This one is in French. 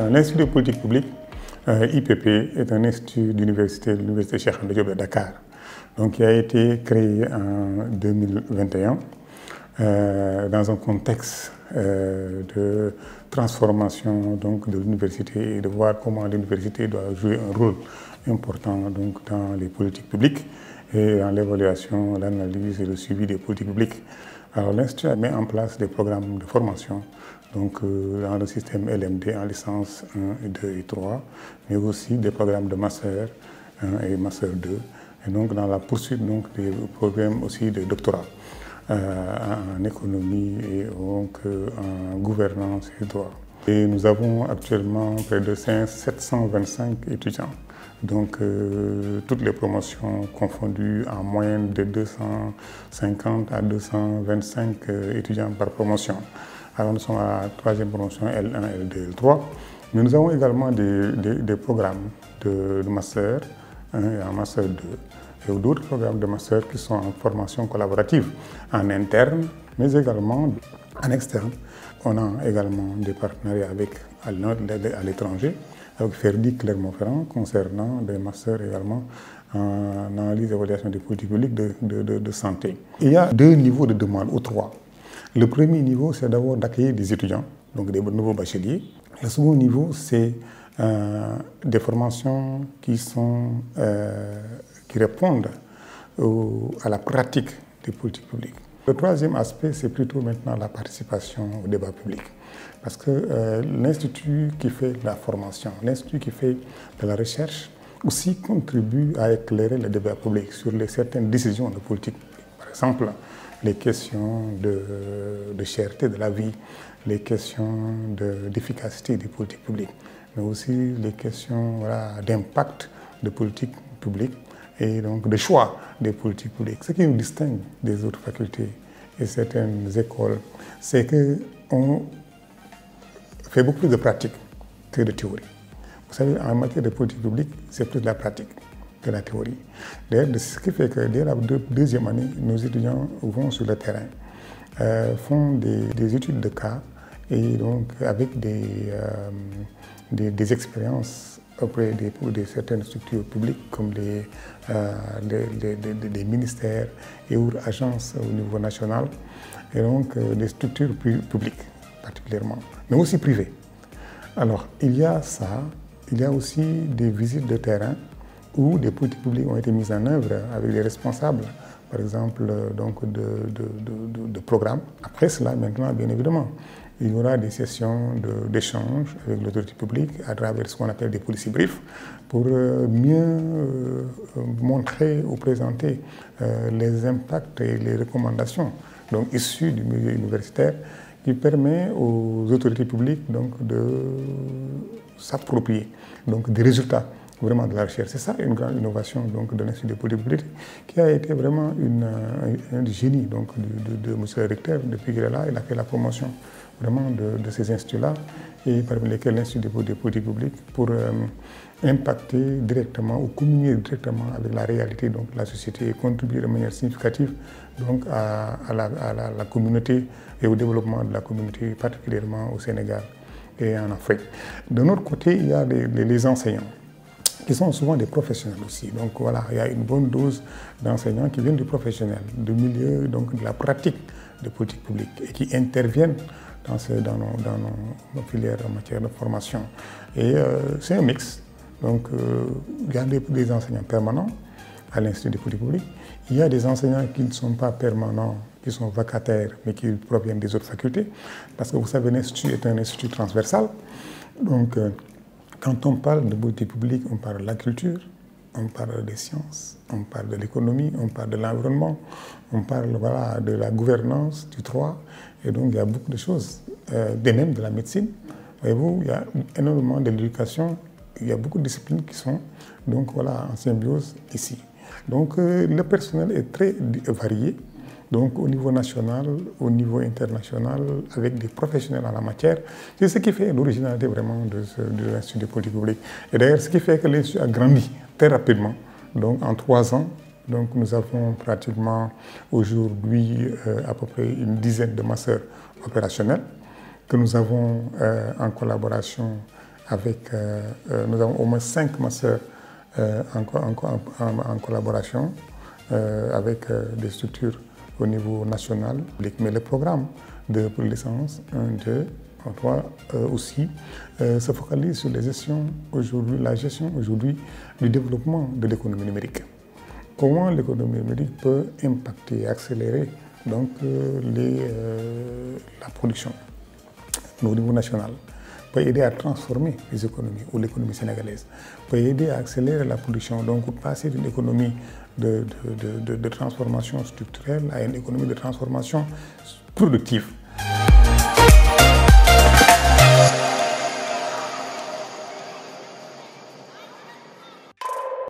L'Institut de politique publique, IPP, est un institut d'université de l'Université Cheikh Anta Diop de Dakar, donc, qui a été créé en 2021 dans un contexte de transformation donc, de l'université et de voir comment l'université doit jouer un rôle important donc, dans les politiques publiques et dans l'évaluation, l'analyse et le suivi des politiques publiques. Alors l'Institut met en place des programmes de formation donc, dans le système LMD en licence 1, 2 et 3, mais aussi des programmes de master 1 et master 2, et donc dans la poursuite donc, des programmes aussi de doctorat en économie et donc, en gouvernance et droit. Et nous avons actuellement près de 725 étudiants. Donc, toutes les promotions confondues en moyenne de 250 à 225 étudiants par promotion. Alors, nous sommes à la troisième promotion L1, L2, L3. Mais nous avons également des programmes de master 1 et en master 2. Et d'autres programmes de master qui sont en formation collaborative, en interne, mais également en externe. On a également des partenariats à l'étranger, avec Ferdi Clermont-Ferrand, concernant des masters également en analyse et évaluation des politiques publiques de santé. Il y a 2 niveaux de demande, ou 3. Le premier niveau, c'est d'abord d'accueillir des étudiants, donc des nouveaux bacheliers. Le second niveau, c'est des formations qui répondent à la pratique des politiques publiques. Le troisième aspect, c'est plutôt maintenant la participation au débat public. Parce que l'Institut qui fait la formation, l'Institut qui fait de la recherche, aussi contribue à éclairer le débat public sur certaines décisions de politique. Par exemple, les questions de cherté de la vie, les questions d'efficacité des politiques publiques, mais aussi les questions d'impact de politiques publiques et donc de choix des politiques publiques. Ce qui nous distingue des autres facultés et certaines écoles, c'est qu'on fait beaucoup plus de pratique que de théorie. Vous savez, en matière de politique publique, c'est plus de la pratique que la théorie. D'ailleurs, ce qui fait que dès la deuxième année, nos étudiants vont sur le terrain, font des études de cas et donc avec des expériences auprès de certaines structures publiques comme des ministères et autres agences au niveau national, et donc des structures publiques particulièrement, mais aussi privées. Alors, il y a ça, il y a aussi des visites de terrain où des politiques publiques ont été mises en œuvre avec des responsables, par exemple, donc de programmes. Après cela, maintenant, bien évidemment, il y aura des sessions d'échange avec l'autorité publique à travers ce qu'on appelle des policy briefs pour mieux montrer ou présenter les impacts et les recommandations donc, issues du milieu universitaire qui permet aux autorités publiques donc, de s'approprier donc, des résultats vraiment de la recherche. C'est ça une grande innovation donc, de l'Institut de politique publique qui a été vraiment un génie donc, de M. le recteur. Depuis qu'il est là, il a fait la promotion vraiment de ces instituts-là et parmi lesquels l'Institut de politique publique pour impacter directement ou communier directement avec la réalité donc, de la société et contribuer de manière significative donc, à la communauté et au développement de la communauté, particulièrement au Sénégal et en Afrique. De notre côté, il y a les enseignants qui sont souvent des professionnels aussi. Donc voilà, il y a une bonne dose d'enseignants qui viennent du professionnel, du milieu donc, de la pratique de politique publique et qui interviennent dans nos filières en matière de formation. Et c'est un mix. Donc il y a des enseignants permanents à l'Institut de politique publique. Il y a des enseignants qui ne sont pas permanents, qui sont vacataires, mais qui proviennent des autres facultés. Parce que vous savez, l'Institut est un institut transversal. Donc quand on parle de politique publique, on parle de la culture, on parle des sciences, on parle de l'économie, on parle de l'environnement, on parle voilà, de la gouvernance, du droit. Et donc, il y a beaucoup de choses, et même de la médecine. Voyez-vous, il y a énormément de l'éducation, il y a beaucoup de disciplines qui sont donc, voilà, en symbiose ici. Donc, le personnel est très varié, donc au niveau national, au niveau international, avec des professionnels en la matière. C'est ce qui fait l'originalité vraiment de l'Institut de politique publique. Et d'ailleurs, ce qui fait que l'Institut a grandi très rapidement. Donc, en 3 ans, donc, nous avons pratiquement aujourd'hui à peu près une dizaine de masters opérationnels que nous avons en collaboration Nous avons au moins 5 masters en collaboration avec des structures au niveau national. Mais le programme de licence 1, 2, 3 aussi se focalise sur la gestion aujourd'hui du développement de l'économie numérique. Comment l'économie numérique peut impacter et accélérer donc, la production au niveau national, peut aider à transformer les économies ou l'économie sénégalaise, peut aider à accélérer la production, donc passer d'une économie de transformation structurelle à une économie de transformation productive.